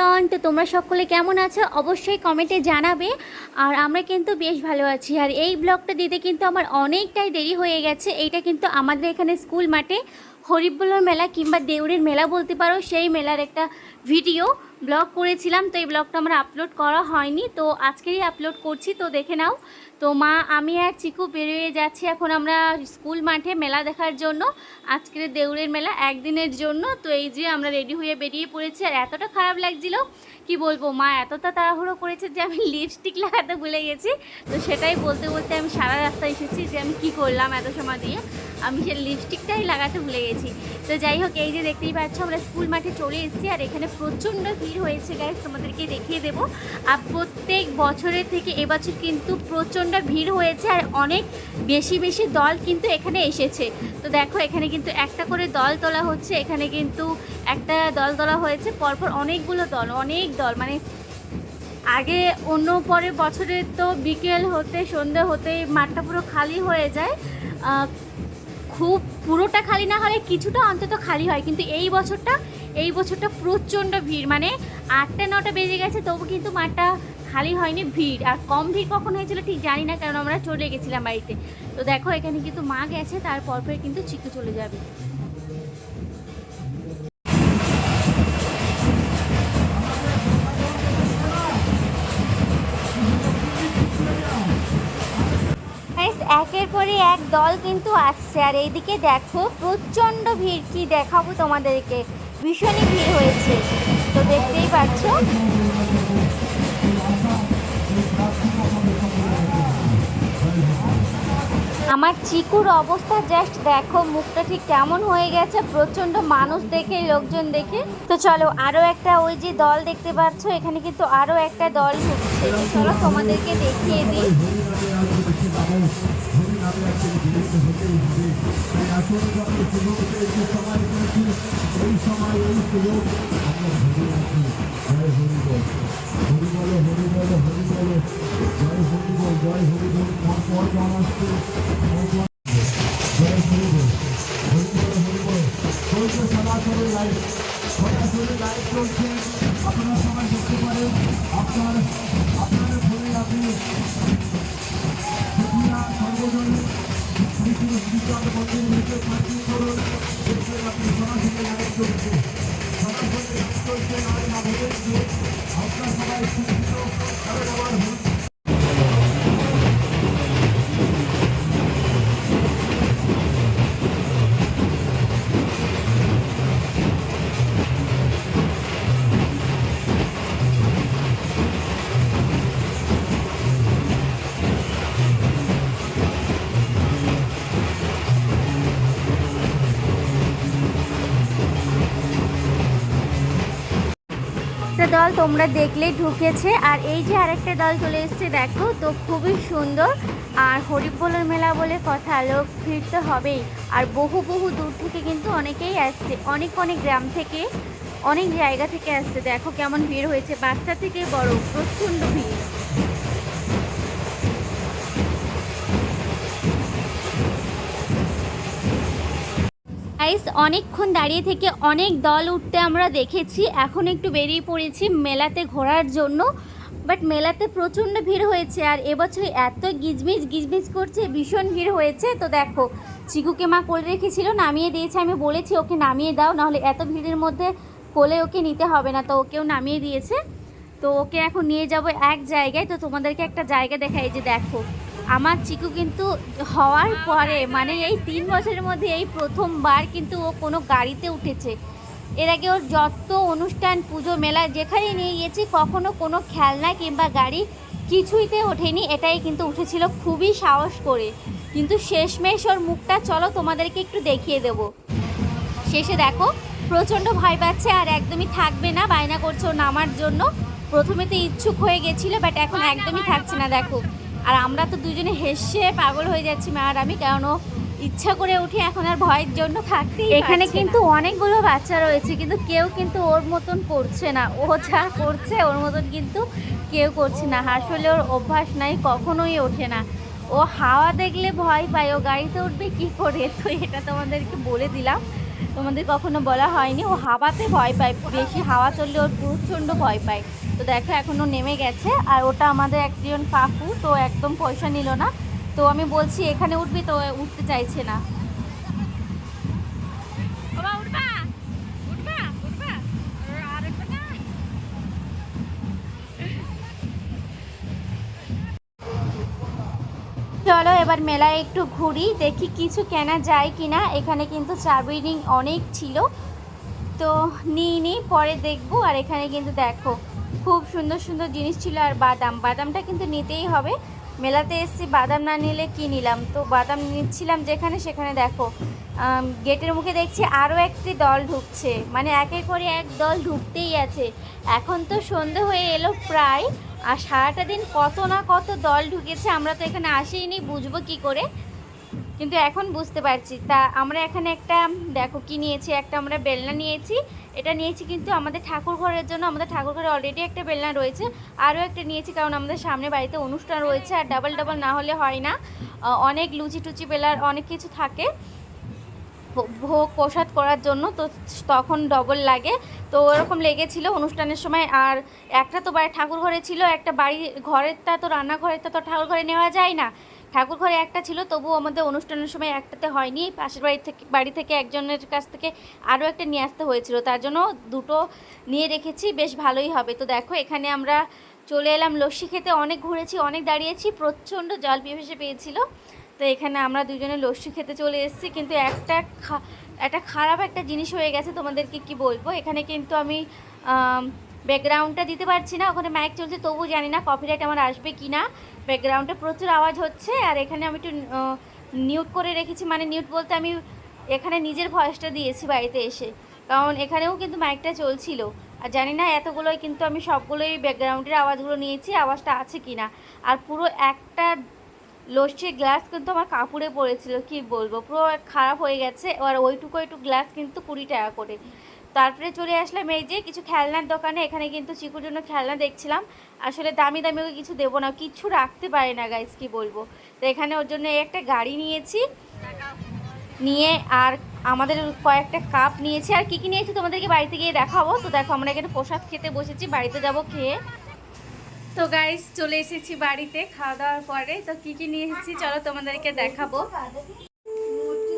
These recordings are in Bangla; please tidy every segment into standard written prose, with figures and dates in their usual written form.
এভরিওয়ান, তো তোমরা সকলে কেমন আছো অবশ্যই কমেন্টে জানাবে। আর আমরা কিন্তু বেশ ভালো আছি। আর এই ব্লগটা দিতে কিন্তু আমার অনেকটাই দেরি হয়ে গেছে। এইটা কিন্তু আমাদের এখানে স্কুল মাঠে হরিবোলের মেলা কিংবা দেউড়ের মেলা বলতে পারো, সেই মেলার একটা ভিডিও ব্লগ করেছিলাম। তো এই ব্লগটা আমরা আপলোড করা হয়নি, তো আজকেরই আপলোড করছি, তো দেখে নাও। তো মা, আমি আর চিকু বেরিয়ে যাচ্ছি এখন আমরা স্কুল মাঠে মেলা দেখার জন্য। আজকের দেউড়ের মেলা একদিনের জন্য। তো এই যে আমরা রেডি হয়ে বেরিয়ে পড়েছি। আর এতটা খারাপ লাগছিল কি বলবো, মা এতটা তাড়াহুড়ো করেছে যে আমি লিপস্টিক লাগাতে ভুলে গেছি। তো সেটাই বলতে বলতে আমি সারা রাস্তা এসেছি যে আমি কি করলাম এত সময় দিয়ে, আমি সে লিপস্টিকটাই লাগাতে ভুলে গেছি। তো যাই হোক, এই যে দেখতেই পাচ্ছ আমরা স্কুল মাঠে চলে এসেছি। আর এখানে প্রচণ্ড ভিড় হয়েছে গাইস, তোমাদেরকে দেখিয়ে দেবো। আর প্রত্যেক বছরের থেকে এবছর কিন্তু প্রচণ্ড ভিড় হয়েছে। আর অনেক বেশি বেশি দল কিন্তু এখানে এসেছে। তো দেখো, এখানে কিন্তু একটা করে দল তোলা হচ্ছে। এখানে কিন্তু একটা দল তোলা হয়েছে, পরপর অনেকগুলো দল, অনেক দল। মানে আগে অন্য পরের বছরে তো বিকেল হতে সন্ধ্যে হতে মাঠটা পুরো খালি হয়ে যায়। খুব পুরোটা খালি না হলে কিছুটা অন্তত খালি হয়, কিন্তু এই বছরটা প্রচণ্ড ভিড়। মানে 8টা-9টা বেজে গেছে তবু কিন্তু মাঠটা খালি হয়নি। ভিড় আর কম ভিড় কখন হয়েছিল ঠিক জানি না, কারণ আমরা চলে গেছিলাম বাড়িতে। তো দেখো, এখানে কিন্তু মা গেছে, তারপর কিন্তু চিকু চলে যাবে। একের পরে এক দল কিন্তু আসছে। আর এইদিকে দেখো প্রচণ্ড ভিড়, কি দেখাবো তোমাদেরকে, ভীষণই ভিড় হয়েছে। তো দেখতেই পাচ্ছ। আমার চিকুর অবস্থা জাস্ট দেখো, মুখটা ঠিক কেমন হয়ে গেছে প্রচণ্ড মানুষ দেখে, লোকজন দেখে। তো চলো, আরও একটা ওই যে দল দেখতে পাচ্ছ, এখানে কিন্তু আরও একটা দল ঢুকছে। চলো তোমাদেরকে দেখিয়ে দিই। আপনারা সবাই দেখতে পারেন, আপনার ফোনে আপনি সর্বজনীন করুন, দেখবেন আপনি সরাসরি লাইভ চলছে, সরাসরি লাইভ চলছে। আর না বলেন যে আপনার সবাই শিক্ষিত কারণ আমার দল তোমরা দেখলেই ঢুকেছে। আর এই যে আরেকটা দল চলে এসছে দেখো, তো খুবই সুন্দর। আর হরিবোলের মেলা বলে কথা, লোক ভিড় তো হবেই। আর বহু বহু দূর থেকে কিন্তু অনেকেই আসছে, অনেক অনেক গ্রাম থেকে, অনেক জায়গা থেকে আসছে। দেখো কেমন ভিড় হয়েছে, বাচ্চা থেকে বড়, প্রচণ্ড ভিড়। অনেকক্ষণ দাঁড়িয়ে থেকে অনেক দল উঠতে আমরা দেখেছি। এখন একটু বেরিয়ে পড়েছি মেলাতে ঘোরার জন্য। বাট মেলাতে প্রচণ্ড ভিড় হয়েছে। আর এবছর এত গিজমিজ করছে, ভীষণ ভিড় হয়েছে। তো দেখো, চিকুকে মা কোলে রেখেছিল, নামিয়ে দিয়েছে। আমি বলেছি ওকে নামিয়ে দাও, নাহলে এত ভিড়ের মধ্যে কোলে ওকে নিতে হবে না। তো ওকেও নামিয়ে দিয়েছে। তো ওকে এখন নিয়ে যাব এক জায়গায়। তো তোমাদেরকে একটা জায়গা দেখাই, যে দেখো আমার চিকু কিন্তু হওয়ার পরে, মানে এই 3 বছরের মধ্যে এই প্রথমবার কিন্তু ও কোনো গাড়িতে উঠেছে। এর আগে ওর যত অনুষ্ঠান, পুজো, মেলা যেখানে নিয়ে গেছি, কখনো কোনো খেলনা কিংবা গাড়ি কিছুইতে ওঠেনি। এটাই কিন্তু উঠেছিল খুবই সাহস করে। কিন্তু শেষমেশ ওর মুখটা চলো তোমাদেরকে একটু দেখিয়ে দেব। শেষে দেখো প্রচণ্ড ভয় পাচ্ছে আর একদমই থাকবে না, বায়না করছে ও নামার জন্য। প্রথমে তো ইচ্ছুক হয়ে গেছিলো, বাট এখন একদমই থাকছে না দেখো। আর আমরা তো দুজনে হেসে পাগল হয়ে যাচ্ছি মা আর আমি, কারণ ও ইচ্ছা করে উঠে এখন আর ভয়ের জন্য থাকতেই। এখানে কিন্তু অনেকগুলো বাচ্চা রয়েছে, কিন্তু কেউ কিন্তু ওর মতন করছে না। ও যা করছে ওর মতন কিন্তু কেউ করছে না। আসলে ওর অভ্যাস নাই, কখনোই ওঠে না। ও হাওয়া দেখলে ভয় পায়, ও গাড়িতে উঠবে কি করে। তো এটা তোমাদেরকে বলে দিলাম। তোমাদের কখনো বলা হয়নি। ও হাওয়াতে ভয় পায়, বেশি হাওয়া চললে ওর প্রচণ্ড ভয় পায়। তো দেখো এখনও নেমে গেছে। আর ওটা আমাদের একজন কাকু, তো একদম পয়সা নিল না। তো আমি বলছি এখানে উঠবি, তো উঠতে চাইছে না। চলো এবার মেলায় একটু ঘুরি, দেখি কিছু কেনা যায় কিনা। এখানে কিন্তু চাবি রিং অনেক ছিল, তো নিই পরে দেখবো। আর এখানে কিন্তু দেখো খুব সুন্দর সুন্দর জিনিস ছিল। আর বাদামটা কিন্তু নিতেই হবে, মেলাতে এসেছি, বাদাম না নিলে কি নিলাম। তো বাদাম নিচ্ছিলাম যেখানে সেখানে দেখো গেটের মুখে দেখছি আরও একটি দল ঢুকছে, মানে একের পরে এক দল ঢুকতেই আছে। এখন তো সন্ধে হয়ে এলো প্রায়, আর সারাটা দিন কত না কত দল ঢুকেছে, আমরা তো এখানে আসিনি, বুঝবো কি করে, কিন্তু এখন বুঝতে পারছি। তা আমরা এখানে একটা দেখো কি নিয়েছি, একটা আমরা বেলনা নিয়েছি। এটা নিয়েছি কিন্তু আমাদের ঠাকুর ঘরের জন্য, আমাদের ঠাকুর ঘরে অলরেডি একটা বেলনা রয়েছে। আরও একটা নিয়েছি কারণ আমাদের সামনে বাড়িতে অনুষ্ঠান রয়েছে, আর ডাবল না হলে হয় না। অনেক লুচি টুচি বেলার অনেক কিছু থাকে ভোগ প্রসাদ করার জন্য, তো তখন ডবল লাগে। তো ওরকম লেগেছিল অনুষ্ঠানের সময়। আর একটা তো বাড়ি ঠাকুর ঘরে ছিল, একটা বাড়ি ঘরেরটা তো রান্নাঘরেরটা তো ঠাকুর ঘরে নেওয়া যায় না, ঠাকুর ঘরে একটা ছিল, তবুও আমাদের অনুষ্ঠানের সময় একটাতে হয়নি। পাশের বাড়ি থেকে একজনের কাছ থেকে আরও একটা নিয়ে আসতে হয়েছিল, তার জন্য দুটো নিয়ে রেখেছি, বেশ ভালোই হবে। তো দেখো এখানে আমরা চলে এলাম লস্যি খেতে, অনেক ঘুরেছি, অনেক দাঁড়িয়েছি, প্রচণ্ড জল পিপাসা পেয়েছিল। তো এখানে আমরা দুজনে লস্যি খেতে চলে এসেছি, কিন্তু একটা খারাপ একটা জিনিস হয়ে গেছে, তোমাদেরকে কি বলবো। এখানে কিন্তু আমি ব্যাকগ্রাউন্ডটা দিতে পারছি না, ওখানে মাইক চলছে, তবু জানি না কপিরাইট আমার আসবে কি না। ব্যাকগ্রাউন্ডে প্রচুর আওয়াজ হচ্ছে। আর এখানে আমি একটু মিউট করে রেখেছি, মানে মিউট বলতে আমি এখানে নিজের ভয়েসটা দিয়েছি বাড়িতে এসে, কারণ এখানেও কিন্তু মাইকটা চলছিল। আর জানি না এতগুলোই কিন্তু আমি সবগুলোই ব্যাকগ্রাউন্ডের আওয়াজগুলো নিয়েছি, আওয়াজটা আছে কি না। আর পুরো একটা লস্যির গ্লাস কিন্তু আমার কাপড়ে পড়েছিল, কি বলবো, পুরো খারাপ হয়ে গেছে। আর ওইটুকু গ্লাস কিন্তু 20 টাকা করে। তারপরে চলে আসলাম এই যে কিছু খেলনার দোকানে। এখানে কিন্তু চিকুর জন্য খেলনা দেখছিলাম, আসলে দামি দামি ওকে কিছু দেবো না, কিছু রাখতে পারে না গাইস, কি বলবো। তো এখানে ওর জন্য একটা গাড়ি নিয়েছি, নিয়ে আর আমাদের কয়েকটা কাপ নিয়েছি। আর কী নিয়েছি তোমাদেরকে বাড়িতে গিয়ে দেখাবো। তো দেখো আমরা এখানে প্রসাদ খেতে বসেছি, বাড়িতে যাব খেয়ে। তো গাইস চলে এসেছি বাড়িতে খাওয়া দাওয়ার পরে। তো কী নিয়ে এসেছি চলো তোমাদেরকে দেখাবো।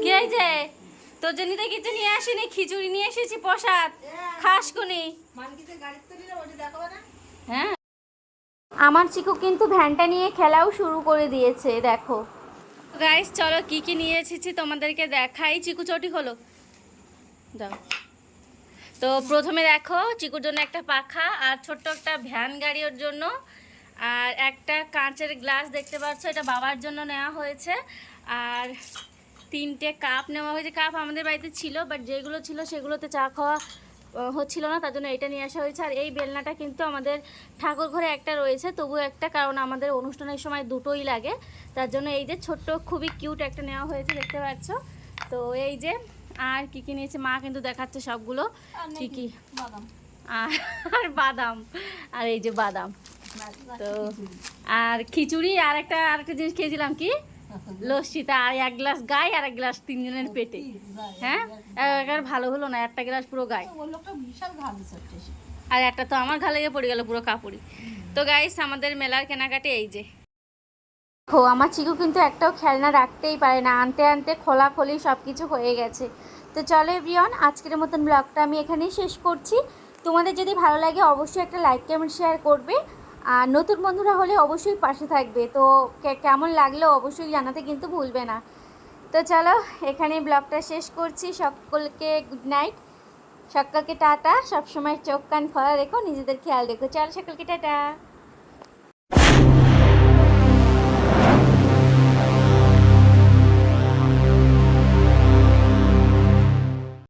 কি হয়েছে? তোর জন্য তো কিছু নিয়ে আসিনি, খিচুড়ি নিয়ে এসেছি প্রসাদ, খাস কোনি। হ্যাঁ, আমার চিকু কিন্তু ভ্যানটা নিয়ে খেলাও শুরু করে দিয়েছে দেখো। গাইস চলো কি নিয়ে এসেছি তোমাদেরকে দেখাই। চিকু চটি হলো যাও। তো প্রথমে দেখো চিকুর জন্য একটা পাখা, আর ছোট্ট একটা ভ্যান গাড়ি ওর জন্য, আর একটা কাঁচের গ্লাস দেখতে পাচ্ছ, এটা বাবার জন্য নেওয়া হয়েছে। আর 3টে কাপ নেওয়া হয়েছে। কাপ আমাদের বাড়িতে ছিল, বাট যেগুলো ছিল সেগুলোতে চা খাওয়া হচ্ছিল না, তার জন্য এটা নিয়ে আসা হয়েছে। আর এই বেলনাটা কিন্তু আমাদের ঠাকুর ঘরে একটা রয়েছে, তবু একটা, কারণ আমাদের অনুষ্ঠানের সময় দুটোই লাগে, তার জন্য এই যে ছোট্ট খুবই কিউট একটা নেওয়া হয়েছে দেখতে পাচ্ছ। তো এই যে আর কি নিয়েছে মা কিন্তু দেখাচ্ছে সবগুলো কি আর বাদাম, আর এই যে বাদাম, তো আর খিচুড়ি, আর একটা জিনিস খেয়েছিলাম কি লস্যি, তা আর 1 গ্লাস গায়ে আর 1 গ্লাস 3 জনের পেটে। হ্যাঁ একবার ভালো হলো না, একটা গ্লাস পুরো গায়ে, আর একটা তো আমার ঘা লেগে পড়ে গেল পুরো কাপড়ি। তো গাইস আমাদের মেলার কেনাকাটি এই যে। আমার চিকু কিন্তু একটাও খেলনা রাখতেই পারে না, আনতে আনতে খোলাখুলি সব কিছু হয়ে গেছে। তো চলো এভরিওয়ান, আজকের মতন ব্লগটা আমি এখানেই শেষ করছি। তোমাদের যদি ভালো লাগে অবশ্যই একটা লাইক কমেন্ট শেয়ার করবে, আর নতুন বন্ধুরা হলে অবশ্যই পাশে থাকবে। তো কেমন লাগলো অবশ্যই জানাতে কিন্তু ভুলবে না। তো চলো এখানেই ব্লগটা শেষ করছি। সকলকে গুড নাইট, সকলকে টাটা, সবসময় চোখ কান খোলা রেখো, নিজেদের খেয়াল রেখো। চলো সকলকে টাটা।